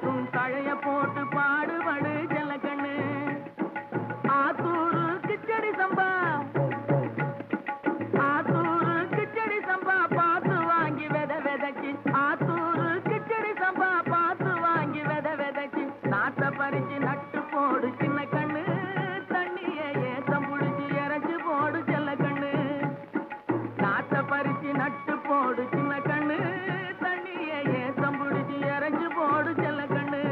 காக்கும் தழைய போட்டு பாடுபடு ஜல்லக்கண்ணு. ஆத்தூரு கிச்சடி சம்பா, ஆத்தூரு கிச்சடி சம்பா பார்த்து வாங்கி வித விதைச்சி, ஆத்தூரு கிச்சடி சம்பா பார்த்து வாங்கி வித விதைச்சி, நாத்த பறிச்சு நட்டு போடு சின்ன கண்ணு. தண்ணிய ஏத்தம் புடிச்சு இறச்சி போடு ஜல்லக்கண்ணு. நாத்த பறிச்சு நட்டு போடு சின்ன கண்ணு. தண்ணிய ஏத்தம் புடிச்சு இறச்சி போடு ஜல்லக்கண்ணு.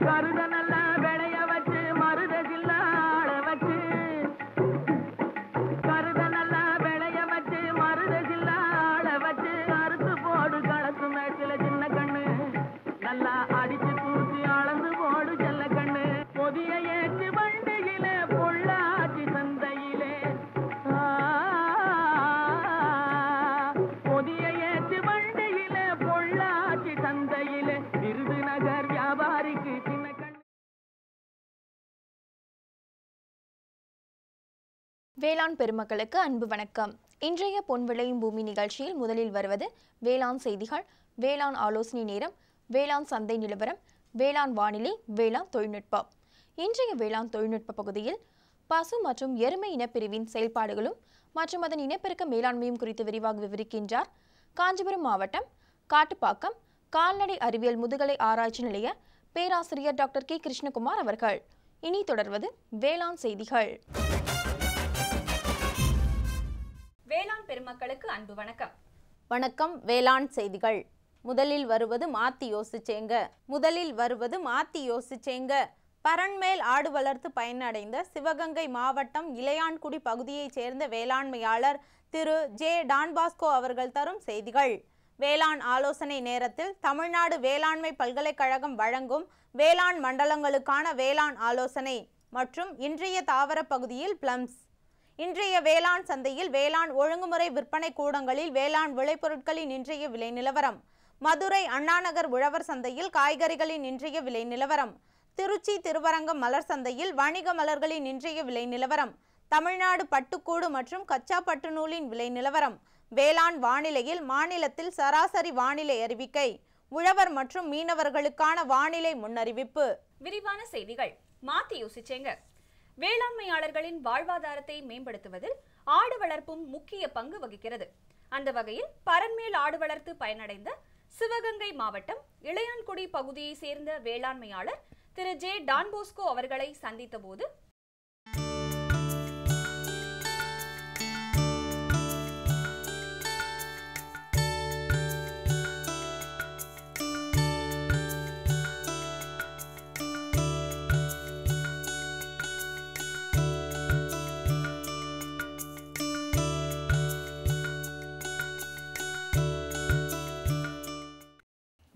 கருத நல்லா விளைய வச்சு மருத சில்லாள வச்சு, கருத நல்லா விளைய வச்சு மருத சில்லாள வச்சு, அறுத்து போடு களத்து மேட்டில சின்ன கண்ணு. நல்லா அடிச்சு தூசி அளந்து போடு ஜல்லக்கண்ணு. பொதிய ஏற்றி வண்டியில பொள்ளாச்சி சந்தையிலே, பொதிய ஏற்றி வண்டியில பொள்ளாச்சி சந்தையிலே, விருதுநகர் வியாபாரிக்கு சின்ன கண்ணு. வேளாண் பெருமக்களுக்கு அன்பு வணக்கம். இன்றைய பொன் விளையும் பூமி நிகழ்ச்சியில் முதலில் வருவது வேளாண் செய்திகள், வேளாண் ஆலோசனை நேரம், வேளாண் சந்தை நிலவரம், வேளாண் வானிலை, வேளாண் தொழில்நுட்பம். இன்றைய வேளாண் தொழில்நுட்ப பகுதியில் பசு மற்றும் எருமை இனப்பிரிவின் செயல்பாடுகளும் மற்றும் அதன் இனப்பெருக்க மேலாண்மையும் குறித்து விரிவாக விவரிக்கின்றார் காஞ்சிபுரம் மாவட்டம் காட்டுப்பாக்கம் கால்நடை அறிவியல் முதுகலை ஆராய்ச்சி நிலைய பேராசிரியர் டாக்டர் கே கிருஷ்ணகுமார் அவர்கள். இனி தொடர்வது வேளாண் செய்திகள். வேளாண் பெருமக்களுக்கு அன்பு வணக்கம். வணக்கம். வேளாண் செய்திகள். முதலில் வருவது மாத்தி யோசிச்சேங்க. பரண்மேல் ஆடு வளர்த்து பயனடைந்த சிவகங்கை மாவட்டம் இளையான்குடி பகுதியைச் சேர்ந்த வேளாண்மையாளர் திரு ஜே டான்பாஸ்கோ அவர்கள் தரும் செய்திகள். வேளாண் ஆலோசனை நேரத்தில் தமிழ்நாடு வேளாண்மை பல்கலைக்கழகம் வழங்கும் வேளாண் மண்டலங்களுக்கான வேளாண் ஆலோசனை மற்றும் இன்றைய தாவர பகுதியில் பிளம்ஸ். இன்றைய வேளாண் சந்தையில் வேளாண் ஒழுங்குமுறை விற்பனை கூடங்களில் வேளாண் விளைபொருட்களின் இன்றைய விலை நிலவரம். மதுரை அண்ணாநகர் உழவர் சந்தையில் காய்கறிகளின் இன்றைய விலை நிலவரம். திருச்சி திருவரங்கம் மலர் சந்தையில் வணிக மலர்களின் இன்றைய விலை நிலவரம். தமிழ்நாடு பட்டுக்கூடு மற்றும் கச்சா பட்டு நூலின் விலை நிலவரம். வேளாண் வானிலையில் மாநிலத்தில் சராசரி வானிலை அறிவிக்கை. உழவர் மற்றும் மீனவர்களுக்கான வானிலை முன்னறிவிப்பு. விரிவான செய்திகள். மாத்தி யோசிச்சேங்க. வேளாண்மையாளர்களின் வாழ்வாதாரத்தை மேம்படுத்துவதில் ஆடு வளர்ப்பும் முக்கிய பங்கு வகிக்கிறது. அந்த வகையில் பரண்மேல் ஆடு வளர்த்து பயனடைந்த சிவகங்கை மாவட்டம் இளையான்குடி பகுதியை சேர்ந்த வேளாண்மையாளர் திரு ஜே டான்போஸ்கோ அவர்களை சந்தித்த போது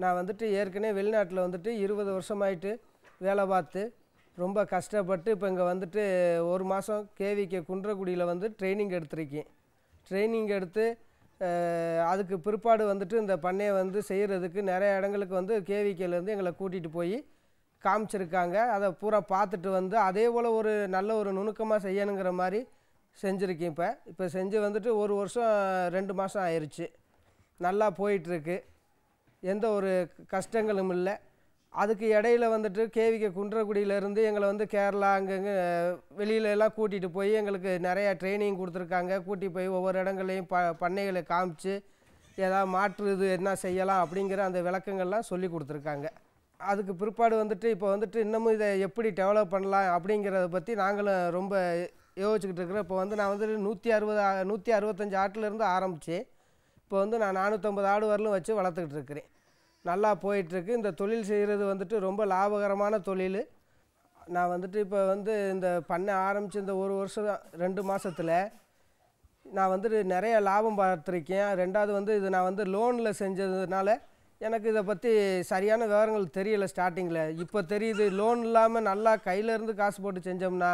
நான் ஏற்கனவே வெளிநாட்டில் 20 வருஷமாயிட்டு வேலை பார்த்து ரொம்ப கஷ்டப்பட்டு இப்போ இங்கே ஒரு மாதம் கேவிகே குன்றக்குடியில் ட்ரைனிங் எடுத்திருக்கேன். ட்ரைனிங் எடுத்து அதுக்கு பிற்பாடு இந்த பண்ணையை செய்கிறதுக்கு நிறைய இடங்களுக்கு கேவிகேலேருந்து எங்களை கூட்டிகிட்டு போய் காமிச்சிருக்காங்க. அதை பூரா பார்த்துட்டு அதே போல் ஒரு நல்ல ஒரு நுணுக்கமாக செய்யணுங்கிற மாதிரி செஞ்சுருக்கேன். இப்போ செஞ்சு 1 வருஷம் 2 மாதம் ஆயிடுச்சு. நல்லா போயிட்டுருக்கு, எந்த ஒரு கஷ்டங்களும் இல்லை. அதுக்கு இடையில் கேவிகே குன்றக்குடியிலேருந்து எங்களை கேரளா அங்கங்கே வெளியிலலாம் கூட்டிகிட்டு போய் எங்களுக்கு நிறையா ட்ரைனிங் கொடுத்துருக்காங்க. கூட்டி போய் ஒவ்வொரு இடங்களையும் பண்ணைகளை காமிச்சு ஏதாவது மாற்று இது என்ன செய்யலாம் அப்படிங்கிற அந்த விளக்கங்கள்லாம் சொல்லி கொடுத்துருக்காங்க. அதுக்கு பிற்பாடு இப்போ இன்னமும் இதை எப்படி டெவலப் பண்ணலாம் அப்படிங்கிறத பற்றி நாங்களும் ரொம்ப யோசிச்சுக்கிட்டு இருக்கிறோம். இப்போ நான் 165 ஆட்டிலேருந்து ஆரம்பித்து இப்போ நான் 450 ஆடு வரலும் வச்சு வளர்த்துக்கிட்டு இருக்கிறேன். நல்லா போயிட்டுருக்கு. இந்த தொழில் செய்கிறது ரொம்ப லாபகரமான தொழில். நான் இப்போ இந்த பண்ணை ஆரம்பித்து இந்த 1 வருஷம் 2 மாதத்தில் நான் நிறைய லாபம் பார்த்துருக்கேன். ரெண்டாவது இது நான் லோனில் செஞ்சதுனால எனக்கு இதை பற்றி சரியான விவரங்கள் தெரியலை ஸ்டார்டிங்கில். இப்போ தெரியுது. லோன் இல்லாமல் நல்லா கையிலேருந்து காசு போட்டு செஞ்சோம்னா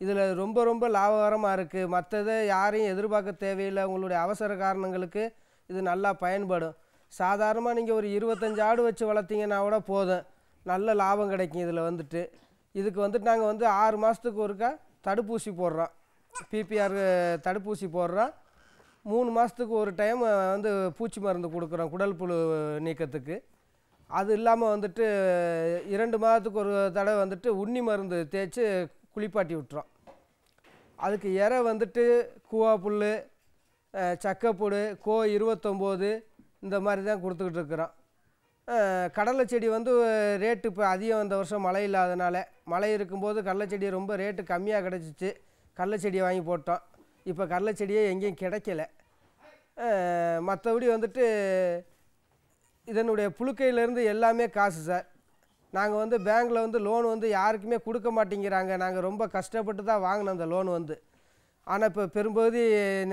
இதில் ரொம்ப ரொம்ப லாபகரமாக இருக்குது. மற்றதை யாரையும் எதிர்பார்க்க தேவையில்லை. உங்களுடைய அவசர காரணங்களுக்கு இது நல்லா பயன்படும். சாதாரணமாக நீங்கள் ஒரு 25 ஆடு வச்சு வளர்த்திங்கன்னா கூட போதும், நல்ல லாபம் கிடைக்கும். இதில் இதுக்கு நாங்கள் 6 மாதத்துக்கு ஒருக்கா தடுப்பூசி போடுறோம். பிபிஆர் தடுப்பூசி போடுறோம். 3 மாதத்துக்கு ஒரு டைம் பூச்சி மருந்து கொடுக்குறோம் குடல் புழு நீக்கத்துக்கு. அது இல்லாமல் வந்துட்டு 2 மாதத்துக்கு ஒரு தடவை வந்துட்டு உண்ணி மருந்து தேய்ச்சி குளிப்பாட்டி விட்டுறோம். அதுக்கு இறை வந்துட்டு கூவா புல், சக்கைப்புடு, கோ 29 இந்த மாதிரி தான் கொடுத்துக்கிட்டு இருக்கிறோம். கடலை செடி வந்து ரேட்டு இப்போ அதிகம், இந்த வருஷம் மழை இல்லாதனால. மழை இருக்கும்போது கடலை செடி ரொம்ப ரேட்டு கம்மியாக கிடச்சிச்சு, கடலை செடியை வாங்கி போட்டோம். இப்போ கடலை செடியே எங்கேயும் கிடைக்கல. மற்றபடி வந்துட்டு இதனுடைய புழுக்கையிலேருந்து எல்லாமே காசு சார். நாங்கள் வந்து பேங்க்கில் வந்து லோன் வந்து யாருக்குமே கொடுக்க மாட்டேங்கிறாங்க. நாங்கள் ரொம்ப கஷ்டப்பட்டு தான் வாங்கினோம் அந்த லோன் வந்து. ஆனால் இப்போ பெரும்பகுதி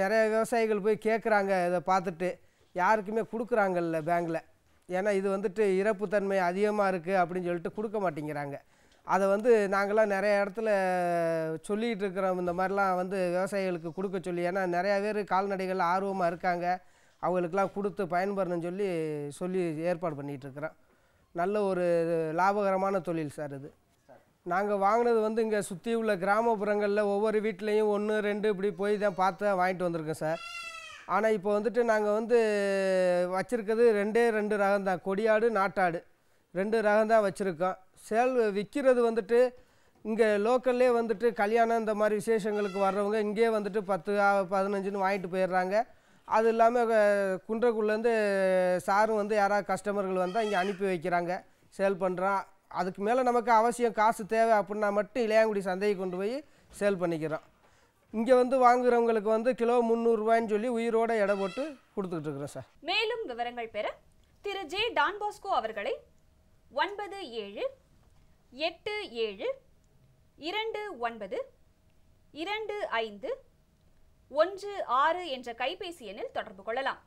நிறைய விவசாயிகள் போய் கேட்குறாங்க, இதை பார்த்துட்டு யாருக்குமே கொடுக்குறாங்கல்ல பேங்க்கில். ஏன்னா இது வந்துட்டு இறப்புத்தன்மை அதிகமாக இருக்குது அப்படின்னு சொல்லிட்டு கொடுக்க மாட்டேங்கிறாங்க. அதை வந்து நாங்களாம் நிறைய இடத்துல சொல்லிகிட்டு இருக்கிறோம், இந்த மாதிரிலாம் வந்து விவசாயிகளுக்கு கொடுக்க சொல்லி. ஏன்னா நிறையா பேர் கால்நடைகள் ஆர்வமாக இருக்காங்க, அவங்களுக்கெல்லாம் கொடுத்து பயன்பெறணும்னு சொல்லி ஏற்பாடு பண்ணிகிட்ருக்குறோம். நல்ல ஒரு லாபகரமான தொழில் சார் இது. நாங்கள் வாங்கினது வந்து இங்கே சுற்றி உள்ள கிராமப்புறங்களில் ஒவ்வொரு வீட்லேயும் 1, 2 இப்படி போய் தான் பார்த்து தான் வாங்கிட்டு வந்திருக்கோம் சார். ஆனால் இப்போ வந்துட்டு நாங்கள் வந்து வச்சுருக்கிறது 2 ரகம் தான், கொடியாடு நாட்டாடு 2 ரகம் தான் வச்சுருக்கோம். விற்கிறது வந்துட்டு இங்கே லோக்கல்லே வந்துட்டு கல்யாணம் இந்த மாதிரி விசேஷங்களுக்கு வர்றவங்க இங்கே வந்துட்டு 10, 15ன்னு வாங்கிட்டு போயிடுறாங்க. அது இல்லாமல் குன்றக்குள்ளேருந்து சாரும் வந்து யாராவது கஸ்டமர்கள் வந்தால் இங்கே அனுப்பி வைக்கிறாங்க, சேல் பண்ணுறோம். அதுக்கு மேலே நமக்கு அவசியம் காசு தேவை அப்படின்னா மட்டும் இளையாங்குடி சந்தைக்கு கொண்டு போய் சேல் பண்ணிக்கிறோம். இங்கே வந்து வாங்குறவங்களுக்கு வந்து கிலோ 300 ரூபாய்ன்னு சொல்லி உயிரோடு எடை போட்டு கொடுத்துக்கிட்டு இருக்கிறோம் சார். மேலும் விவரங்கள் பெற திரு ஜே டான் பாஸ்கோ அவர்களை 9787292516 என்ற கைபேசி எண்ணில் தொடர்பு கொள்ளலாம்.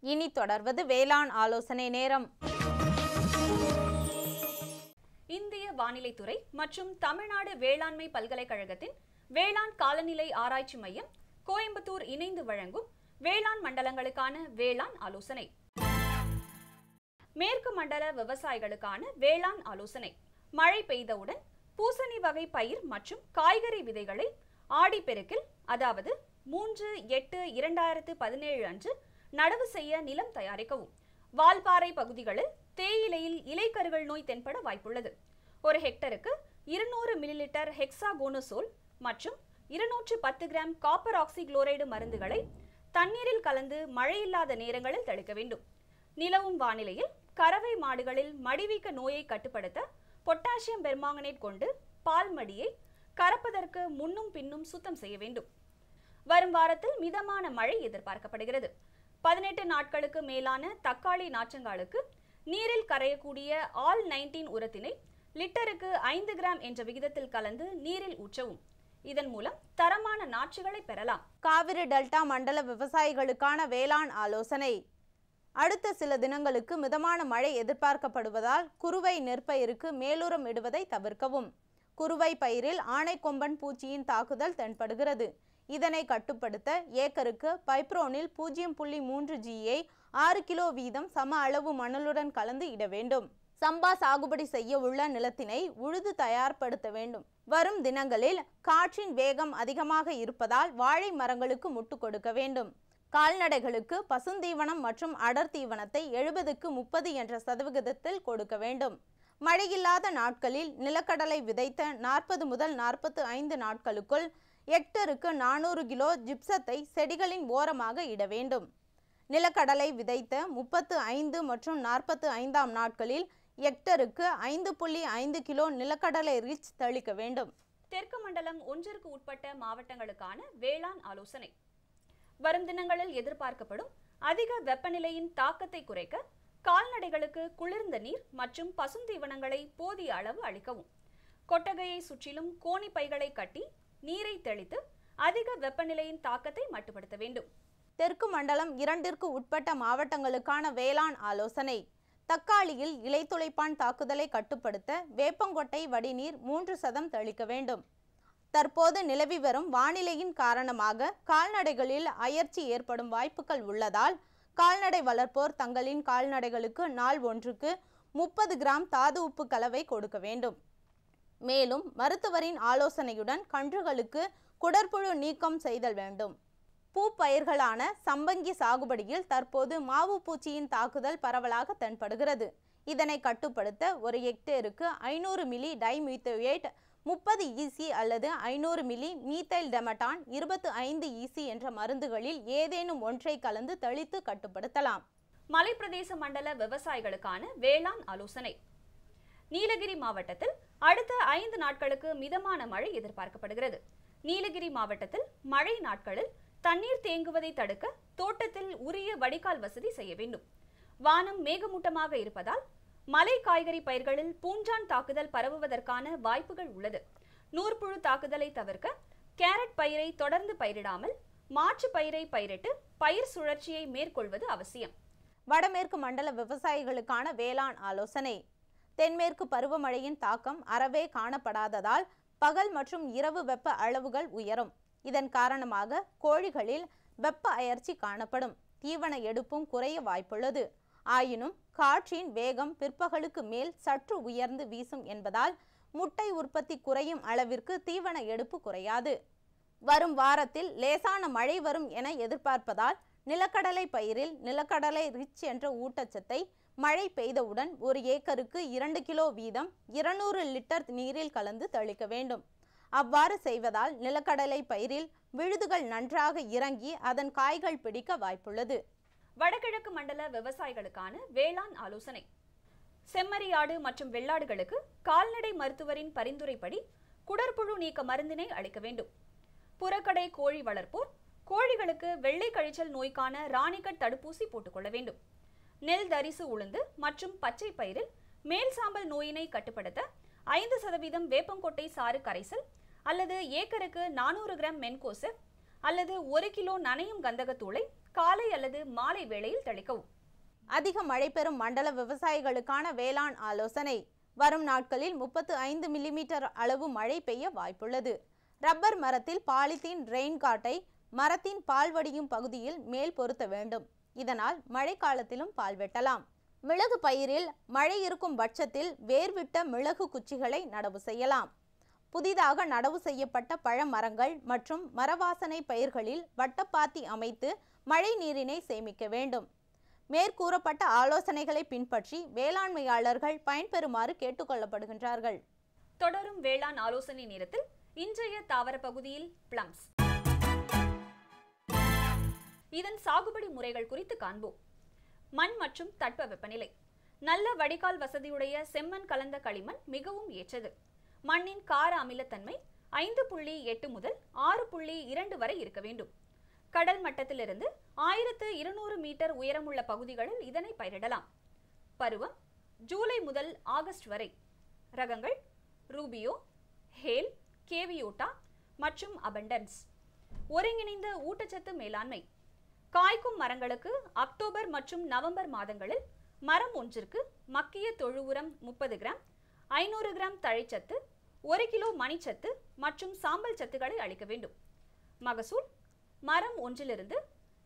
இனி தொடர்வது வேளாண் ஆலோசனை நேரம். இந்திய வானிலைத்துறை மற்றும் தமிழ்நாடு வேளாண்மை பல்கலைக்கழகத்தின் வேளாண் காலநிலை ஆராய்ச்சி மையம் கோயம்புத்தூர் இணைந்து வழங்கும் வேளாண் மண்டலங்களுக்கான வேளாண் ஆலோசனை. மேற்கு மண்டல விவசாயிகளுக்கான வேளாண் ஆலோசனை. மழை பெய்தவுடன் பூசணி வகை பயிர் மற்றும் காய்கறி விதைகளை ஆடிப்பெருக்கில், அதாவது 3/8/2017 அன்று நடவு செய்ய நிலம் தயாரிக்கவும். வால்பாறை பகுதிகளில் தேயிலையில் இலைக்கருகள் நோய் தென்பட வாய்ப்புள்ளது. ஒரு ஹெக்டருக்கு 200 மில்லிலிட்டர் ஹெக்ஸாகோனசோல் மற்றும் 210 கிராம் காப்பர் ஆக்சிகுளோரைடு மருந்துகளை தண்ணீரில் கலந்து மழையில்லாத நேரங்களில் தெளிக்க வேண்டும். நிலவும் வானிலையில் கறவை மாடுகளில் மடிவீக்க நோயை கட்டுப்படுத்த பொட்டாசியம் பெர்மாங்கனேட் கொண்டு பால் மடியை கறப்பதற்கு முன்னும் பின்னும் சுத்தம் செய்ய வேண்டும். வரும் வாரத்தில் மிதமான மழை எதிர்பார்க்கப்படுகிறது. 18 நாட்களுக்கு மேலான தக்காளி நாற்றங்காலுக்கு நீரில் கரையக்கூடிய ஆல் 19 உரத்தினை லிட்டருக்கு 5 கிராம் என்ற விகிதத்தில் கலந்து நீரில் ஊற்றவும். இதன் மூலம் தரமான நாற்றுகளை பெறலாம். காவிரி டெல்டா மண்டல விவசாயிகளுக்கான வேளாண் ஆலோசனை. அடுத்த சில தினங்களுக்கு மிதமான மழை எதிர்பார்க்கப்படுவதால் குறுவை நெற்பயிருக்கு மேலுரம் இடுவதை தவிர்க்கவும். குறுவை பயிரில் ஆனைக்கொம்பன் பூச்சியின் தாக்குதல் தென்படுகிறது. இதனை கட்டுப்படுத்த ஏக்கருக்கு பைப்ரோனில் 0.3 Gயை 6 கிலோ வீதம் சம அளவு மணலுடன் கலந்து இட வேண்டும். சம்பா சாகுபடி செய்ய உள்ள நிலத்தினை உழுது தயார்படுத்த வேண்டும். வரும் தினங்களில் காற்றின் வேகம் அதிகமாக இருப்பதால் வாழை மரங்களுக்கு முட்டு கொடுக்க வேண்டும். கால்நடைகளுக்கு பசுந்தீவனம் மற்றும் அடர் தீவனத்தை 70க்கு 30 என்ற சதவிகிதத்தில் கொடுக்க வேண்டும். மழையில்லாத நாட்களில் நிலக்கடலை விதைத்த 40 முதல் 45 நாட்களுக்குள் ஹெக்டருக்கு 400 கிலோ ஜிப்சத்தை செடிகளின் ஓரமாக இட வேண்டும். நிலக்கடலை விதைத்த 35 மற்றும் 45ஆம் நாட்களில் ஹெக்டருக்கு 5.5 கிலோ நிலக்கடலை ரிச் தெளிக்க வேண்டும். தெற்கு மண்டலம் 1ற்கு உட்பட்ட மாவட்டங்களுக்கான வேளாண் ஆலோசனை. வரும் தினங்களில் எதிர்பார்க்கப்படும் அதிக வெப்பநிலையின் தாக்கத்தை குறைக்க கால்நடைகளுக்கு குளிர்ந்த நீர் மற்றும் பசுந்தீவனங்களை போதிய அளவு அளிக்கவும். கொட்டகையை சுற்றிலும் கோணி பைகளை கட்டி நீரை தெளித்து அதிக வெப்பநிலையின் தாக்கத்தை மட்டுப்படுத்த வேண்டும். தெற்கு மண்டலம் 2ற்கு உட்பட்ட மாவட்டங்களுக்கான வேளாண் ஆலோசனை. தக்காளியில் இலைத்துளைப்பான் தாக்குதலை கட்டுப்படுத்த வேப்பங்கொட்டை வடிநீர் 3% தெளிக்க வேண்டும். தற்போது நிலவி வரும் வானிலையின் காரணமாக கால்நடைகளில் அயற்சி ஏற்படும் வாய்ப்புகள் உள்ளதால் கால்நடை வளர்ப்போர் தங்களின் கால்நடைகளுக்கு நாள் ஒன்றுக்கு 30 கிராம் தாது உப்பு கலவை கொடுக்க வேண்டும். மேலும் மருத்துவரின் ஆலோசனையுடன் கன்றுகளுக்கு குடற்புழு நீக்கம் செய்தல் வேண்டும். பூப்பயிர்களான சம்பங்கி சாகுபடியில் தற்போது மாவு பூச்சியின் தாக்குதல் பரவலாக தென்படுகிறது. இதனை கட்டுப்படுத்த ஒரு ஹெக்டேருக்கு 500 மில்லி டைமித்தோயேட் 30 EC அல்லது 500 மில்லி மீத்தைல் டெமட்டான் 25 EC என்ற மருந்துகளில் ஏதேனும் ஒன்றை கலந்து தெளித்து கட்டுப்படுத்தலாம். மலைப்பிரதேச மண்டல விவசாயிகளுக்கான வேளாண் ஆலோசனை. நீலகிரி மாவட்டத்தில் அடுத்த 5 நாட்களுக்கு மிதமான மழை எதிர்பார்க்கப்படுகிறது. நீலகிரி மாவட்டத்தில் மழை நாட்களில் தண்ணீர் தேங்குவதை தடுக்க தோட்டத்தில் உரிய வடிகால் வசதி செய்ய வேண்டும். வானம் மேகமூட்டமாக இருப்பதால் மலை காய்கறி பயிர்களில் பூஞ்சான் தாக்குதல் பரவுவதற்கான வாய்ப்புகள் உள்ளது. நூற்புழு தாக்குதலை தவிர்க்க கேரட் பயிரை தொடர்ந்து பயிரிடாமல் மாற்று பயிரை பயிரிட்டு பயிர் சுழற்சியை மேற்கொள்வது அவசியம். வடமேற்கு மண்டல விவசாயிகளுக்கான வேளாண் ஆலோசனை. தென்மேற்கு பருவமழையின் தாக்கம் அறவே காணப்படாததால் பகல் மற்றும் இரவு வெப்ப அளவுகள் உயரும். இதன் காரணமாக கோழிகளில் வெப்ப அயற்சி காணப்படும். தீவன எடுப்பும் குறைய வாய்ப்புள்ளது. ஆயினும் காற்றின் வேகம் பிற்பகலுக்கு மேல் சற்று உயர்ந்து வீசும் என்பதால் முட்டை உற்பத்தி குறையும் அளவிற்கு தீவன எடுப்பு குறையாது. வரும் வாரத்தில் லேசான மழை வரும் என எதிர்பார்ப்பதால் நிலக்கடலை பயிரில் நிலக்கடலை ரிச் என்ற ஊட்டச்சத்தை மழை பெய்தவுடன் ஒரு ஏக்கருக்கு 2 கிலோ வீதம் 200 லிட்டர் நீரில் கலந்து தெளிக்க வேண்டும். அவ்வாறு செய்வதால் நிலக்கடலை பயிரில் விழுதுகள் நன்றாக இறங்கி அதன் காய்கள் பிடிக்க வாய்ப்புள்ளது. வடகிழக்கு மண்டல விவசாயிகளுக்கான வேளாண் ஆலோசனை. செம்மறியாடு மற்றும் வெள்ளாடுகளுக்கு கால்நடை மருத்துவரின் பரிந்துரைப்படி குடற்புழு நீக்க மருந்தினை அளிக்க வேண்டும். புறக்கடை கோழி வளர்ப்போர் கோழிகளுக்கு வெள்ளை கழிச்சல் நோய்க்கான ராணிகட் தடுப்பூசி போட்டுக்கொள்ள வேண்டும். நெல் தரிசு உளுந்து மற்றும் பச்சை பயிரில் மேல் சாம்பல் நோயினை கட்டுப்படுத்த 5% வேப்பங்கொட்டை சாறு கரைசல் அல்லது ஏக்கருக்கு 400 கிராம் மென்கோசெப் அல்லது 1 கிலோ நனையும் கந்தகத்தூளை காலை அல்லது மாலை வேளையில் தெளிக்கவும். அதிக மழை பெறும் மண்டல விவசாயிகளுக்கான வேளாண் ஆலோசனை. வரும் நாட்களில் 35 மில்லிமீட்டர் அளவு மழை பெய்ய வாய்ப்புள்ளது. ரப்பர் மரத்தில் பாலித்தீன் ரெயின்காட்டை மரத்தின் பால் வடியும் பகுதியில் மேல் பொருத்த வேண்டும். இதனால் மழை காலத்திலும் பால் வெட்டலாம். மிளகு பயிரில் மழை இருக்கும் பட்சத்தில் வேர்விட்ட மிளகு குச்சிகளை நடவு செய்யலாம். புதிதாக நடவு செய்யப்பட்ட பழ மரங்கள் மற்றும் மரவாசனை பயிர்களில் வட்டப்பாத்தி அமைத்து மழை நீரினை சேமிக்க வேண்டும். மேற்கூறப்பட்ட ஆலோசனைகளை பின்பற்றி வேளாண்மையாளர்கள் பயன்பெறுமாறு கேட்டுக்கொள்ளப்படுகின்றார்கள். தொடரும் வேளாண் ஆலோசனை நேரத்தில் இன்றைய தாவர பகுதியில் பிளம்ஸ். இதன் சாகுபடி முறைகள் குறித்து காண்போம். மண் மற்றும் தட்ப வெப்பநிலை. நல்ல வடிகால் வசதியுடைய செம்மண் கலந்த களிமண் மிகவும் ஏற்றது. மண்ணின் கார அமிலத்தன்மை 5.8 முதல் 6.2 வரை இருக்க வேண்டும். கடல் மட்டத்திலிருந்து 1200 மீட்டர் உயரமுள்ள பகுதிகளில் இதனை பயிரிடலாம். பருவம் ஜூலை முதல் ஆகஸ்ட் வரை. ரகங்கள் ரூபியோ, ஹேல், கேவியோட்டா மற்றும் அபண்டன்ஸ். ஒருங்கிணைந்த ஊட்டச்சத்து மேலாண்மை. காய்க்கும் மரங்களுக்கு அக்டோபர் மற்றும் நவம்பர் மாதங்களில் மரம் ஒன்றிற்கு மக்கிய தொழு உரம் 30 கிராம், 500 கிராம் தழைச்சத்து, 1 கிலோ மணிச்சத்து மற்றும் சாம்பல் சத்துக்களை அளிக்க வேண்டும். மகசூல் மரம் ஒன்றிலிருந்து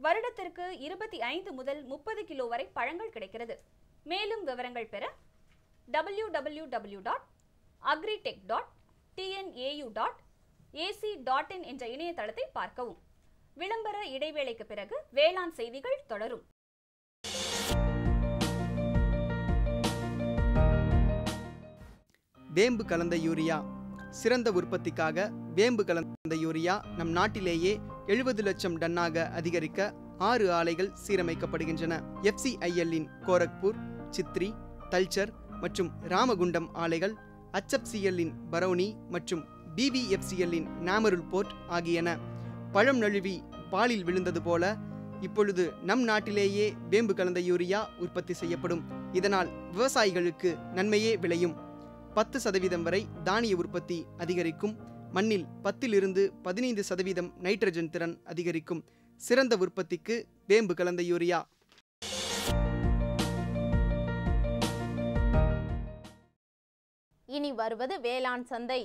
வருடத்திற்கு 25 முதல் 30 கிலோ வரை பழங்கள் கிடைக்கிறது. மேலும் விவரங்கள் பெற www.agritech.tnau.ac.in என்ற இணையதளத்தை பார்க்கவும். விளம்பர இடைவேளைக்கு பிறகு வேளாண் செய்திகள் தொடரும். வேம்பு கலந்த யூரியா. சிறந்த உற்பத்திக்காக வேம்பு கலந்த யூரியா நம் நாட்டிலேயே 70 லட்சம் டன்னாக அதிகரிக்க 6 ஆலைகள் சீரமைக்கப்படுகின்றன. FCIL-இன் கோரக்பூர், சித்ரி, தல்ச்சர் மற்றும் ராமகுண்டம் ஆலைகள், HFCL-இன் பரௌனி மற்றும் BVFCL-இன் நாமருல் போர்ட் ஆகியன. பழம் நழுவி பாலில் விழுந்தது போல இப்பொழுது நம் நாட்டிலேயே வேம்பு கலந்த யூரியா உற்பத்தி செய்யப்படும். இதனால் விவசாயிகளுக்கு நன்மையே விளையும். 10% வரை தானிய உற்பத்தி அதிகரிக்கும். மண்ணில் 10 to 15% நைட்ரஜன் திறன் அதிகரிக்கும். சிறந்த உற்பத்திக்கு வேம்பு கலந்த யூரியா. இனி வருவது வேளாண் சந்தை.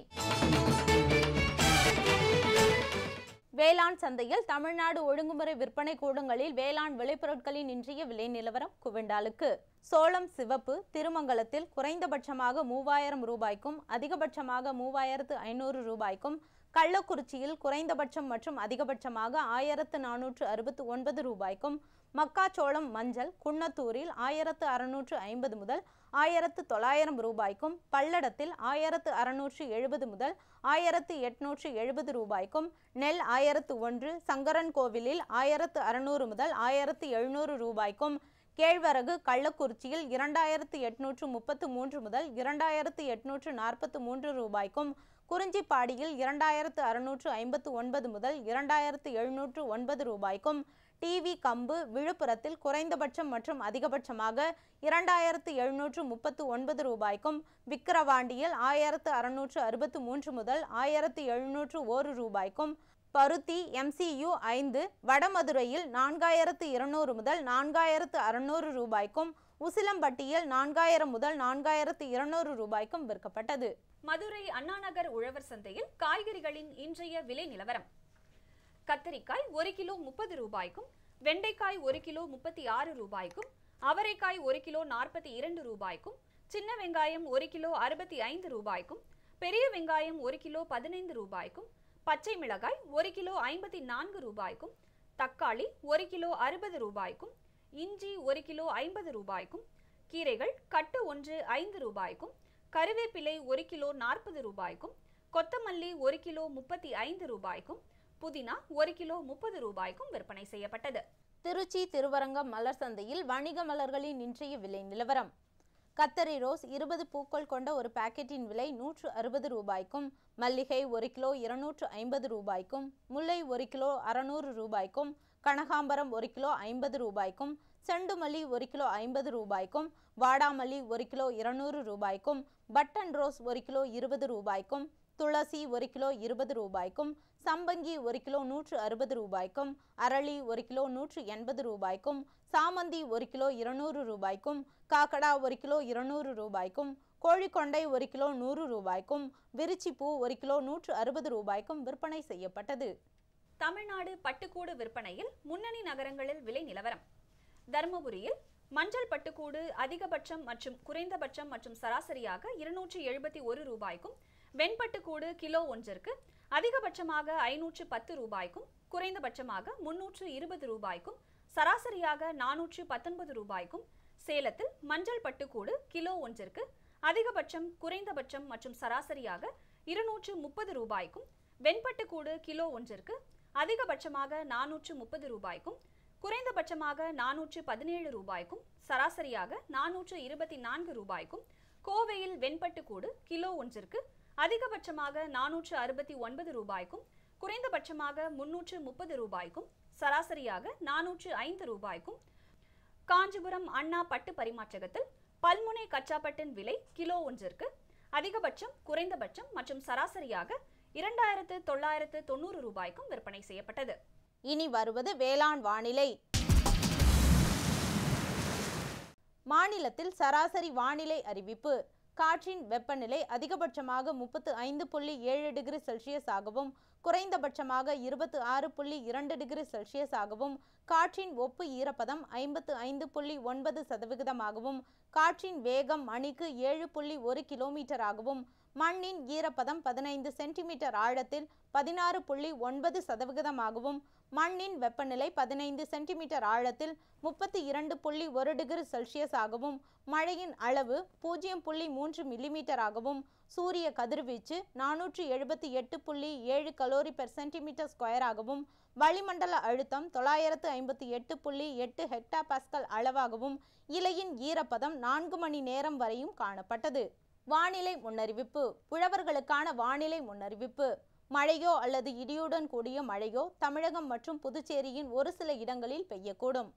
வேளாண் சந்தையில் தமிழ்நாடு ஒழுங்குமுறை விற்பனை கூடங்களில் வேளாண் விளைபொருட்களின் இன்றைய விலை நிலவரம் குவிண்டாலுக்கு. சோளம் சிவப்பு திருமங்கலத்தில் குறைந்தபட்சமாக 3000 ரூபாய்க்கும் அதிகபட்சமாக 3500 ரூபாய்க்கும், கள்ளக்குறிச்சியில் குறைந்தபட்சம் மற்றும் அதிகபட்சமாக 1469 ரூபாய்க்கும், மக்காச்சோளம் மஞ்சள் குன்னத்தூரில் 1650 முதல் 1900 ரூபாய்க்கும், பல்லடத்தில் 1670 முதல் 1870 ரூபாய்க்கும், நெல் 1001 சங்கரன்கோவிலில் 1600 முதல் 1700 ரூபாய்க்கும், கேழ்வரகு கள்ளக்குறிச்சியில் 2833 முதல் 2843 ரூபாய்க்கும், குறிஞ்சிப்பாடியில் 2659 முதல் 2709 ரூபாய்க்கும், டிவி கம்பு விழுப்புரத்தில் குறைந்தபட்சம் மற்றும் அதிகபட்சமாக 2739 ரூபாய்க்கும், விக்கிரவாண்டியில் 1663 முதல் 1701 ரூபாய்க்கும், பருத்தி MCU 5 வடமதுரையில் 4200 முதல் 4600 ரூபாய்க்கும், உசிலம்பட்டியில் 4000 முதல் 4200 ரூபாய்க்கும் விற்கப்பட்டது. மதுரை அண்ணாநகர் உழவர் சந்தையில் காய்கறிகளின் இன்றைய விலை நிலவரம். கத்தரிக்காய் 1 கிலோ 30 ரூபாய்க்கும், வெண்டைக்காய் 1 கிலோ 36 ரூபாய்க்கும், அவரைக்காய் 1 கிலோ 42 ரூபாய்க்கும், சின்ன வெங்காயம் 1 கிலோ 65 ரூபாய்க்கும், பெரிய வெங்காயம் 1 கிலோ 15 ரூபாய்க்கும், பச்சை மிளகாய் 1 கிலோ 54 ரூபாய்க்கும், தக்காளி 1 கிலோ 60 ரூபாய்க்கும், இஞ்சி 1 கிலோ 50 ரூபாய்க்கும், கீரைகள் கட்டு 1 5 ரூபாய்க்கும், கருவேப்பிலை 1 கிலோ 40 ரூபாய்க்கும், கொத்தமல்லி 1 கிலோ 35 ரூபாய்க்கும், புதினா 1 கிலோ 30 ரூபாய்க்கும் விற்பனை செய்யப்பட்டது. திருச்சி திருவரங்கம் மலர் சந்தையில் வணிக மலர்களின் இன்றைய விலை நிலவரம். கத்தரி ரோஸ் 20 பூக்கள் கொண்ட ஒரு பாக்கெட்டின் விலை 160 ரூபாய்க்கும், மல்லிகை 1 கிலோ 250 ரூபாய்க்கும், முல்லை 1 கிலோ 600 ரூபாய்க்கும், கனகாம்பரம் 1 கிலோ 50 ரூபாய்க்கும், செண்டுமல்லி 1 கிலோ 50 ரூபாய்க்கும், வாடாமல்லி 1 கிலோ 200 ரூபாய்க்கும், பட்டன் ரோஸ் 1 கிலோ 20 ரூபாய்க்கும், துளசி 1 கிலோ 20 ரூபாய்க்கும், சம்பங்கி 1 கிலோ 160 ரூபாய்க்கும், அரளி 1 கிலோ 180 ரூபாய்க்கும், சாமந்தி 1 கிலோ 200 ரூபாய்க்கும், காக்கடா 1 கிலோ 200 ரூபாய்க்கும், கோழிக்கொண்டை 1 கிலோ 100 ரூபாய்க்கும், விரிச்சிப்பூ 1 கிலோ 160 ரூபாய்க்கும் விற்பனை செய்யப்பட்டது. தமிழ்நாடு பட்டுக்கூடு விற்பனையில் முன்னணி நகரங்களில் விலை நிலவரம். தருமபுரியில் மஞ்சள் பட்டுக்கூடு அதிகபட்சம் மற்றும் குறைந்தபட்சம் மற்றும் சராசரியாக 271 ரூபாய்க்கும், வெண்பட்டுக்கூடு கிலோ ஒன்றிற்கு அதிகபட்சமாக 510 ரூபாய்க்கும், குறைந்தபட்சமாக 320 ரூபாய்க்கும், சராசரியாக 419 ரூபாய்க்கும், சேலத்தில் மஞ்சள் பட்டுக்கூடு கிலோ ஒன்றிற்கு அதிகபட்சம் குறைந்தபட்சம் மற்றும் சராசரியாக 230 ரூபாய்க்கும், வெண்பட்டுக்கூடு கிலோ ஒன்றிற்கு அதிகபட்சமாக 430 ரூபாய்க்கும், குறைந்தபட்சமாக 417 ரூபாய்க்கும், சராசரியாக 424 ரூபாய்க்கும், கோவையில் வெண்பட்டுக்கூடு கிலோ ஒன்றிற்கு அதிகபட்சமாக 469 ரூபாய்க்கும், குறைந்தபட்சமாக 330 ரூபாய்க்கும், சராசரியாக 405 ரூபாய்க்கும், காஞ்சிபுரம் அண்ணா பட்டு பரிமாற்றகத்தில் பல்முனை கச்சாப்பட்டின் விலை கிலோ ஒன்றிற்கு அதிகபட்சம் குறைந்தபட்சம் மற்றும் சராசரியாக 2990 ரூபாய்க்கும் விற்பனை செய்யப்பட்டது. இனி வருவது வேளாண் வானிலை. மாநிலத்தில் சராசரி வானிலை அறிவிப்பு. காற்றின் வெப்பநிலை அதிகபட்சமாக 35.7 டிகிரி செல்சியஸ் ஆகவும் குறைந்தபட்சமாக 26.2 டிகிரி செல்சியஸ் ஆகவும், காற்றின் ஒப்பு ஈரப்பதம் 55.9% காற்றின் வேகம் மணிக்கு 7.1 கிலோமீட்டர் ஆகவும், மண்ணின் ஈரப்பதம் 15 சென்டிமீட்டர் ஆழத்தில் 16.9% மண்ணின் வெப்பநிலை 15 சென்டிமீட்டர் ஆழத்தில் 32.1 டிகிரி செல்சியஸ் ஆகவும், மழையின் அளவு 0.3 மில்லிமீட்டர் ஆகவும், சூரிய கதிர்வீச்சு 478.7 கலோரி பெர் சென்டிமீட்டர் ஸ்கொயர் ஆகவும், வளிமண்டல அழுத்தம் 958.8 ஹெக்டா பாஸ்கல் அளவாகவும், இலையின் ஈரப்பதம் 4 மணி நேரம் வரையும் காணப்பட்டது. வானிலை முன்னறிவிப்பு. உழவர்களுக்கான வானிலை முன்னறிவிப்பு. மழையோ அல்லது இடியுடன் கூடிய மழையோ தமிழகம் மற்றும் புதுச்சேரியின் ஒரு சில இடங்களில் பெய்யக்கூடும்.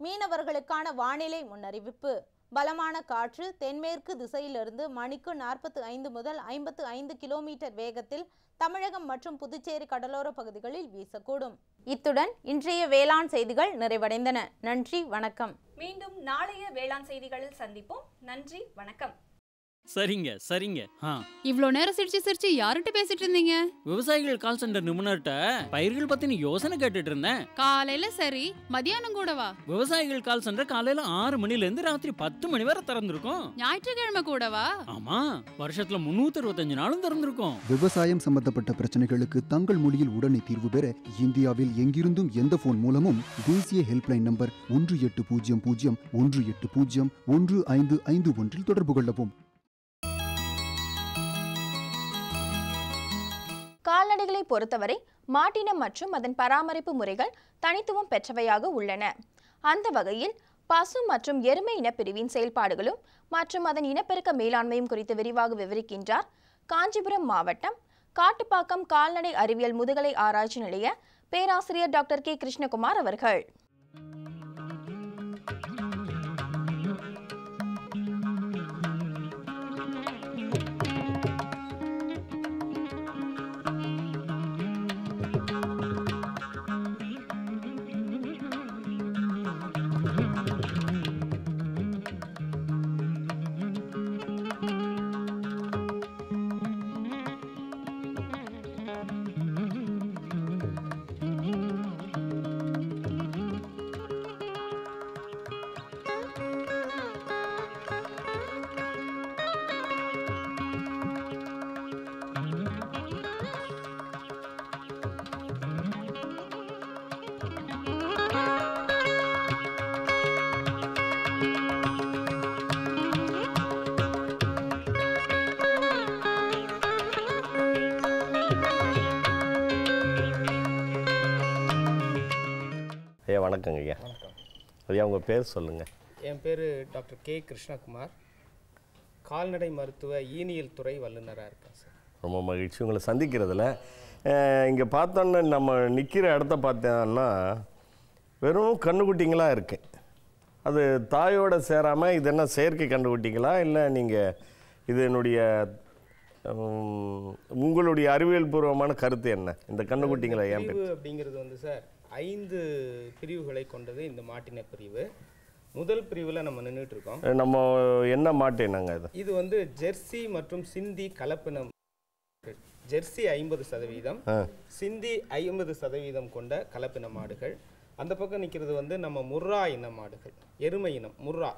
மீனவர்களுக்கான வானிலை முன்னறிவிப்பு. பலமான காற்று தென்மேற்கு திசையிலிருந்து மணிக்கு 45 முதல் 55 கிலோமீட்டர் வேகத்தில் தமிழகம் மற்றும் புதுச்சேரி கடலோர பகுதிகளில் வீசக்கூடும். இத்துடன் இன்றைய வேளாண் செய்திகள் நிறைவடைந்தன. நன்றி, வணக்கம். மீண்டும் நாளைய வேளாண் செய்திகளில் சந்திப்போம். நன்றி, வணக்கம். சரிங்க சரிங்க. இவ்ளோ நேரம் சிரிச்சு யார்கிட்ட பேசிட்டு இருந்தீங்க? விவசாயிகள் கால் சென்டர் நிபுணர்கிட்ட பயிர்கள் பத்தின யோசனை கேட்டுட்டு இருந்தேன். காலையில சரி, மதியானம் கூடவா? விவசாயிகள் கால் சென்டர் காலையில 6 மணில இருந்து ராத்திரி 10 மணி வரை திறந்திருக்கும். ஞாயிற்றுக்கிழமை கூடவா? ஆமா, வருஷத்துல 365 நாளும் திறந்திருக்கும். விவசாயம் சம்பந்தப்பட்ட பிரச்சனைகளுக்கு தங்கள் மொழியில் உடனே தீர்வு பெற இந்தியாவில் எங்கிருந்தும் எந்த போன் மூலமும் தேசிய ஹெல்ப்லைன் நம்பர் 1800 தொடர்பு கொள்ளவும். கால்நடைகளை பொறுத்தவரை மாட்டினம் மற்றும் அதன் பராமரிப்பு முறைகள் தனித்துவம் பெற்றவையாக உள்ளன. அந்த வகையில் பசு மற்றும் எருமை இனப்பிரிவின் செயல்பாடுகளும் மற்றும் அதன் இனப்பெருக்க மேலாண்மையும் குறித்து விரிவாக விவரிக்கின்றார் காஞ்சிபுரம் மாவட்டம் காட்டுப்பாக்கம் கால்நடை அறிவியல் முதுகலை ஆராய்ச்சி நிலைய பேராசிரியர் டாக்டர் கே கிருஷ்ணகுமார் அவர்கள். ஐயா வணக்கங்க ஐயா. ஐயா உங்கள் பேர் சொல்லுங்கள். என் பேர் டாக்டர் கே கிருஷ்ணகுமார், கால்நடை மருத்துவ ஈனியல் துறை வல்லுநராக இருக்கேன் சார். ரொம்ப மகிழ்ச்சி உங்களை சந்திக்கிறதுல. இங்கே பார்த்தோன்னா நம்ம நிற்கிற இடத்த பார்த்தோன்னா வெறும் கன்றுக்குட்டிங்களாக இருக்கு. அது தாயோட சேராமல் இது என்ன செயற்கை கன்றுக்குட்டிங்களா இல்லை நீங்கள் இது என்னுடைய உங்களுடைய அறிவியல் பூர்வமான கருத்து என்ன இந்த கன்றுக்குட்டிங்களை ஏன் அப்படிங்கிறது வந்து சார் 5 பிரிவுகளை கொண்டது இந்த மாட்டின பிரிவு. முதல் பிரிவில் நம்ம நின்றுட்டு இருக்கோம். நம்ம என்ன மாட்டு என்னங்க இது? இது வந்து ஜெர்சி மற்றும் சிந்தி கலப்பினம். ஜெர்சி 50%, சிந்தி 50% கொண்ட கலப்பின மாடுகள். அந்த பக்கம் நிற்கிறது வந்து நம்ம முர்ரா இன மாடுகள், எருமை இனம் முர்ரா,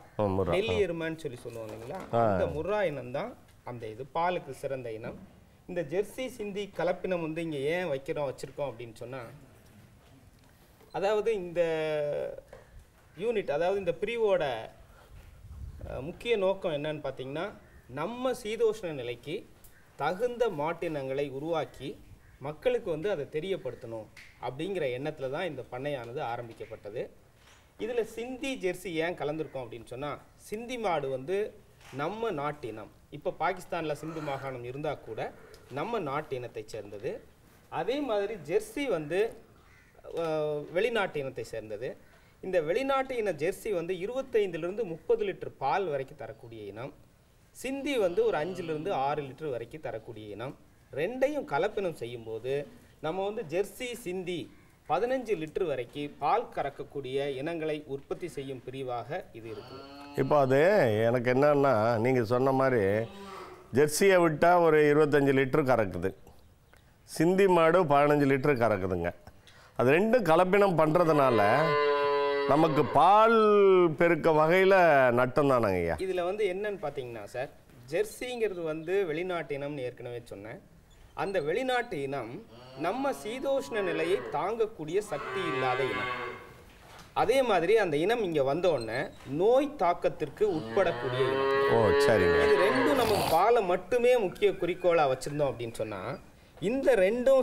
டெல்லி எருமைன்னு சொல்லுவோம் இல்லைங்களா, அந்த முர்ரா இனம் தான் அந்த இது பாலுக்கு சிறந்த இனம். இந்த ஜெர்சி சிந்தி கலப்பினம் வந்து இங்கே ஏன் வச்சிருக்கோம் அப்படின்னு சொன்னால், அதாவது இந்த யூனிட், அதாவது இந்த பிரிவோட முக்கிய நோக்கம் என்னன்னு பார்த்தீங்கன்னா, நம்ம சீதோஷ்ண நிலைக்கு தகுந்த மாட்டினங்களை உருவாக்கி மக்களுக்கு வந்து அதை தெரியப்படுத்தணும் அப்படிங்கிற எண்ணத்தில் தான் இந்த பண்ணையானது ஆரம்பிக்கப்பட்டது. இதில் சிந்தி ஜெர்சி ஏன் கலந்துருக்கோம் அப்படின்னு சொன்னால், சிந்தி மாடு வந்து நம்ம நாட்டினம். இப்போ பாகிஸ்தானில் சிந்து மாகாணம் இருந்தால் கூட நம்ம நாட்டு இனத்தை சேர்ந்தது. அதே மாதிரி ஜெர்சி வந்து வெளிநாட்டு இனத்தை சேர்ந்தது. இந்த வெளிநாட்டு இன ஜெர்சி வந்து 25லிருந்து 30 லிட்டர் பால் வரைக்கும் தரக்கூடிய இனம். சிந்தி வந்து ஒரு 5லிருந்து 6 லிட்டர் வரைக்கும் தரக்கூடிய இனம். ரெண்டையும் கலப்பினம் செய்யும்போது நம்ம வந்து ஜெர்சி சிந்தி 15 லிட்டர் வரைக்கும் பால் கறக்கக்கூடிய இனங்களை உற்பத்தி செய்யும் பிரிவாக இது இருக்குது. இப்போ அது எனக்கு என்னன்னா, நீங்கள் சொன்ன மாதிரி ஜெர்சியை விட்டால் ஒரு 25 லிட்டர் கறக்குது, சிந்தி மாடு 15 லிட்டர் கறக்குதுங்க. அது ரெண்டும் கலப்பினம் பண்ணுறதுனால நமக்கு பால் பெருக்க வகையில் நட்டம் தானங்க ஐயா. இதில் வந்து என்னன்னு பார்த்தீங்கன்னா சார், ஜெர்சிங்கிறது வந்து வெளிநாட்டு இனம்னு ஏற்கனவே சொன்னேன். அந்த வெளிநாட்டு இனம் நம்ம சீதோஷ்ண நிலையை தாங்கக்கூடிய சக்தி இல்லாத இனம். அதே மாதிரி அந்த இனம் இங்கே வந்தோடனே நோய் தாக்கத்திற்கு உட்படக்கூடிய இனம். ஓ சரிங்க. இது ரெண்டும் நம்ம பாலை மட்டுமே முக்கிய குறிக்கோளாக வச்சுருந்தோம் அப்படின்னு சொன்னால், இந்த ரெண்டும்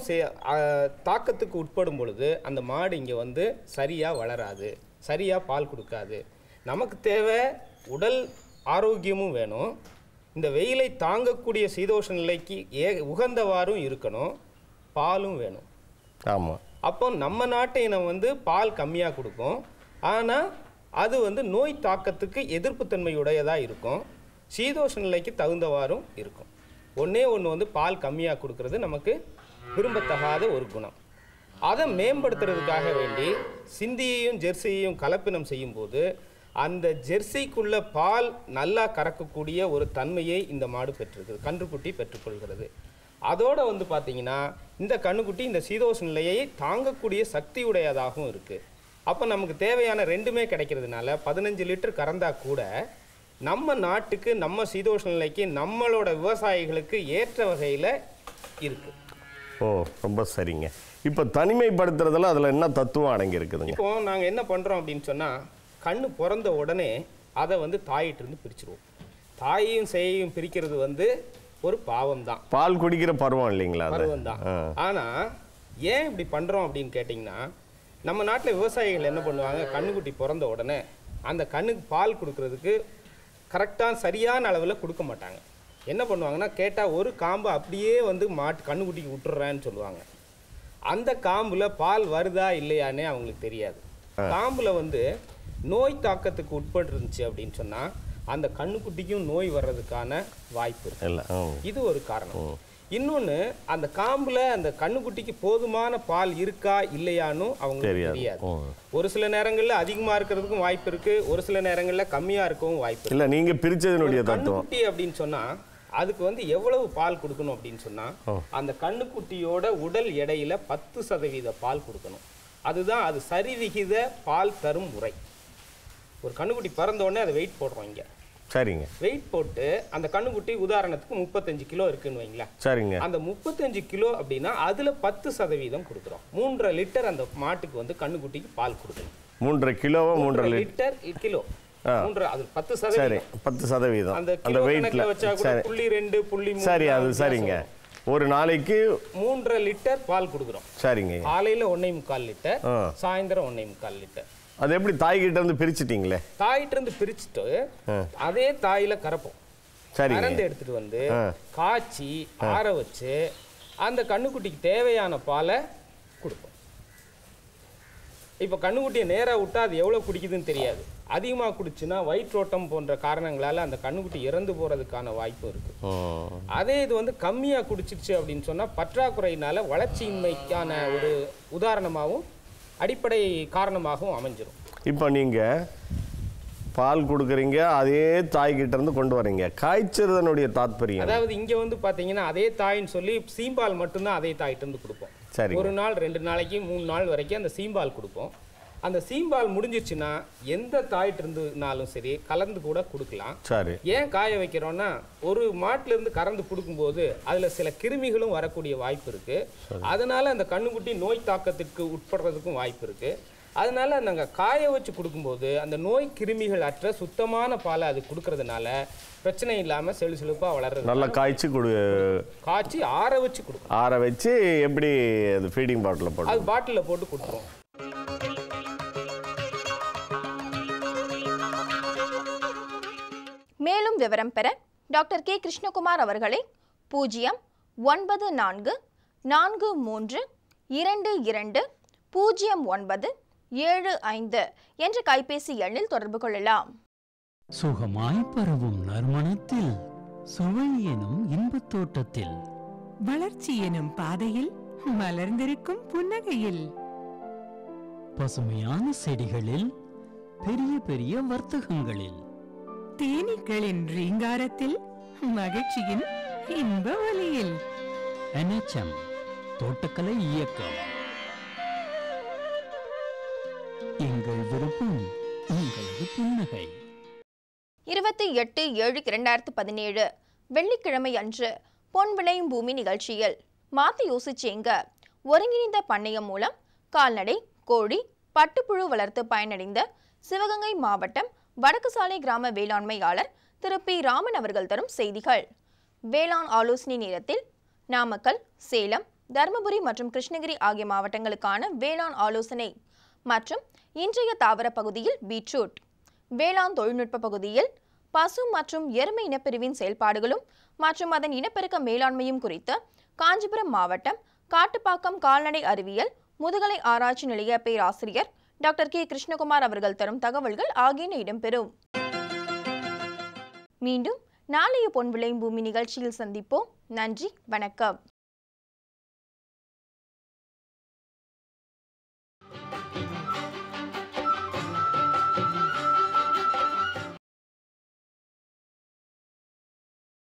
தாக்கத்துக்கு உட்படும் பொழுது அந்த மாடு இங்கே வந்து சரியாக வளராது, சரியாக பால் கொடுக்காது. நமக்கு தேவை உடல் ஆரோக்கியமும் வேணும், இந்த வெயிலை தாங்கக்கூடிய சீதோஷ நிலைக்கு உகந்தவாறும் இருக்கணும், பாலும் வேணும். ஆமாம். அப்போ நம்ம நாட்டு இனம் வந்து பால் கம்மியாக கொடுக்கும், ஆனால் அது வந்து நோய் தாக்கத்துக்கு எதிர்ப்புத்தன்மையுடையதாக இருக்கும், சீதோஷ நிலைக்கு தகுந்தவாறும் இருக்கும். ஒன்று வந்து பால் கம்மியாக கொடுக்கறது நமக்கு விரும்பத்தகாத ஒரு குணம். அதை மேம்படுத்துறதுக்காக வேண்டி சிந்தியையும் ஜெர்சியையும் கலப்பினம் செய்யும்போது அந்த ஜெர்சிக்குள்ள பால் நல்லா கறக்கக்கூடிய ஒரு தன்மையை இந்த மாடு பெற்றிருக்குது, கன்றுக்குட்டி பெற்றுக்கொள்கிறது. அதோட வந்து பார்த்தீங்கன்னா இந்த கன்றுக்குட்டி இந்த சீதோஷ்ண நிலையை தாங்கக்கூடிய சக்தியுடையதாகவும் இருக்குது. அப்போ நமக்கு தேவையான ரெண்டுமே கிடைக்கிறதுனால 15 லிட்டர் கறந்தா கூட நம்ம நாட்டுக்கு, நம்ம சீதோஷ்ண நிலைக்கு, நம்மளோட விவசாயிகளுக்கு ஏற்ற வகையில் இருக்குது. ஓ, ரொம்ப சரிங்க. இப்போ தனிமைப்படுத்துறதுல அதில் என்ன தத்துவம் அடங்கி இருக்குதுங்க? இப்போ நாங்கள் என்ன பண்ணுறோம் அப்படின்னு சொன்னால், கண்ணு பிறந்த உடனே அதை வந்து தாயிட்டிருந்து பிரிச்சுருவோம். தாயையும் சேயையும் பிரிக்கிறது வந்து ஒரு பாவம் தான், பால் குடிக்கிற பருவம் இல்லைங்களா? பருவம் தான். ஆனால் ஏன் இப்படி பண்ணுறோம் அப்படின்னு கேட்டிங்கன்னா, நம்ம நாட்டில் விவசாயிகள் என்ன பண்ணுவாங்க, கண்ணுக்குட்டி பிறந்த உடனே அந்த கண்ணுக்கு பால் கொடுக்கறதுக்கு கரெக்டாக சரியான அளவில் கொடுக்க மாட்டாங்க. என்ன பண்ணுவாங்கன்னா, கேட்டால் ஒரு காம்பு அப்படியே வந்து கண்ணுக்குட்டிக்கு விட்டுறேன்னு சொல்லுவாங்க. அந்த காம்பில் பால் வருதா இல்லையானே அவங்களுக்கு தெரியாது. காம்பில் வந்து நோய் தாக்கத்துக்கு உட்பட்டு இருந்துச்சு அப்படின்னு சொன்னால் அந்த கண்ணுக்குட்டிக்கும் நோய் வர்றதுக்கான வாய்ப்பு இருக்கு. இது ஒரு காரணம். இன்னொன்று, அந்த காம்பில் அந்த கண்ணுக்குட்டிக்கு போதுமான பால் இருக்கா இல்லையான்னு அவங்களுக்கு தெரியாது. ஒரு சில நேரங்களில் அதிகமாக இருக்கிறதுக்கும் வாய்ப்பு இருக்கு, ஒரு சில நேரங்களில் கம்மியாக இருக்கவும் வாய்ப்பு இருக்கு. இல்லை, நீங்கள் பிரிச்சதனுடைய தத்துவம் கண்ணுக்குட்டி அப்படின்னு சொன்னால் அதுக்கு வந்து எவ்வளவு பால் கொடுக்கணும் அப்படின்னு சொன்னால் அந்த கண்ணுக்குட்டியோட உடல் எடையில 10% பால் கொடுக்கணும். அதுதான் அது சரிவிகித பால் தரும் முறை. ஒரு கண்ணுக்குட்டி பிறந்த உடனே அதை வெயிட் போடுறோம் இங்கே. சரிங்க. வெயிட் போட்டு அந்த கண்ணுக்குட்டி உதாரணத்துக்கு 35 கிலோ இருக்குன்னு வைங்களேன். சரிங்க. அந்த 35 கிலோ அப்படின்னா அதில் 10% கொடுக்குறோம். 3.5 லிட்டர் அந்த மாட்டுக்கு வந்து கண்ணுக்குட்டிக்கு பால் கொடுக்கணும். 3.5 கிலோவோ 3.5 லிட்டர் கிலோ 3 அது 10%. சரி, 10%. அந்த வெயிட்ல வச்சா கூட 0.2 0.3. சரி, அது சரிங்க. ஒரு நாளைக்கு 3.5 லிட்டர் பால் கொடுக்குறோம். சரிங்க. காலையில் 1.25 லிட்டர், சாயந்தரம் 1.25 லிட்டர். அது எப்படி தாய்கிட்ட இருந்து பிரிச்சிட்டீங்களே? தாயிட்ட இருந்து பிரிச்சுட்டு அதே தாயில கறப்போம். சரி, கறந்து எடுத்துட்டு வந்து காய்ச்சி ஆற வச்சு அந்த கண்ணுக்குட்டிக்கு தேவையான பாலை கொடுப்போம். இப்போ கண்ணுக்குட்டியை நேராக விட்டா அது எவ்வளோ குடிக்குதுன்னு தெரியாது. அதிகமாக குடிச்சுன்னா வயிற்றோட்டம் போன்ற காரணங்களால் அந்த கண்ணுக்குட்டி இறந்து போகிறதுக்கான வாய்ப்பு இருக்குது. அதே இது வந்து கம்மியாக குடிச்சிருச்சு அப்படின்னு சொன்னால் பற்றாக்குறையினால வளர்ச்சியின்மைக்கான ஒரு உதாரணமாகவும் அடிப்படை காரணமாகவும் அமைஞ்சிடும். இப்போ நீங்கள் பால் கொடுக்குறீங்க, அதே தாய்கிட்ட இருந்து கொண்டு வரீங்க. காய்ச்சறதனுடைய தாத்பரியம் அதாவது இங்கே வந்து பார்த்தீங்கன்னா அதே தாயின்னு சொல்லி சீம்பால் மட்டும்தான் அதே தாயிட்ட இருந்து கொடுப்போம். சரி, 1 நாள் 2 நாளைக்கு 3 நாள் வரைக்கும் அந்த சீம்பால் கொடுப்போம். அந்த சீம்பால் முடிஞ்சிச்சுன்னா எந்த தாயிட்டு இருந்துனாலும் சரி கலந்து கூட கொடுக்கலாம். சரி. ஏன் காய வைக்கிறோம்னா, ஒரு மாட்டுல இருந்து கறந்து கொடுக்கும்போது அதுல சில கிருமிகளும் வரக்கூடிய வாய்ப்பு இருக்கு. அதனால அந்த கண்ணுக்குட்டி நோய் தாக்கத்துக்கு உட்படுறதுக்கும் வாய்ப்பு இருக்கு. அதனால நாங்கள் காய வச்சு கொடுக்கும்போது அந்த நோய் கிருமிகள் அற்ற சுத்தமான பாலை அது கொடுக்கறதுனால பிரச்சனை இல்லாமல் செழுப்பாக வளர்றது. நல்லா காய்ச்சி ஆற வச்சு கொடுக்கும். ஆற வச்சு எப்படி அது ஃபீடிங் பாட்டில் போட்டு அது பாட்டிலில் போட்டு கொடுத்துருவோம். மேலும் விவரம் பெற டாக்டர் கே கிருஷ்ணகுமார் அவர்களை 09442220975 என்ற கைபேசி எண்ணில் தொடர்பு கொள்ளலாம். சுகமாய் பரவும் நறுமணத்தில், சுவை எனும் இன்பத் தோட்டத்தில், வளர்ச்சி எனும் பாதையில், மலர்ந்திருக்கும் புன்னகையில், பசுமையான செடிகளில், பெரிய பெரிய வர்த்தகங்களில், தேனீக்களின் ரீங்காரத்தில், மகிழ்ச்சியின் இன்ப ஒலியில். NHM தோட்டக்கலை இயக்கம். எங்கள் விருப்பம், உங்களது புன்னகை. 28/7/2017 வெள்ளிக்கிழமை அன்று பொன் விளையும் பூமி நிகழ்ச்சியில் மாத்தி யோசிச்சேங்க ஒருங்கிணைந்த பண்ணையம் மூலம் கால்நடை, கோழி, பட்டுப்புழு வளர்த்து பயனடைந்த சிவகங்கை மாவட்டம் வடக்குசாலை கிராம வேளாண்மையாளர் திரு பி. ராமன் அவர்கள் தரும் செய்திகள். வேளாண் ஆலோசனை நேரத்தில் நாமக்கல், சேலம், தருமபுரி மற்றும் கிருஷ்ணகிரி ஆகிய மாவட்டங்களுக்கான வேளாண் ஆலோசனை மற்றும் இன்றைய தாவர பகுதியில் பீட்ரூட், வேளாண் தொழில்நுட்ப பகுதியில் பசு மற்றும் எருமை இனப்பிரிவின் செயல்பாடுகளும் மற்றும் அதன் இனப்பெருக்க மேலாண்மையும் குறித்த காஞ்சிபுரம் மாவட்டம் காட்டுப்பாக்கம் கால்நடை அறிவியல் முதுகலை ஆராய்ச்சி நிலைய பேராசிரியர் டாக்டர் கே கிருஷ்ணகுமார் அவர்கள் தரும் தகவல்கள் ஆகியன இடம்பெறும். மீண்டும் நாளைய பொன் விளையும் பூமி நிகழ்ச்சியில் சந்திப்போம். நன்றி, வணக்கம்.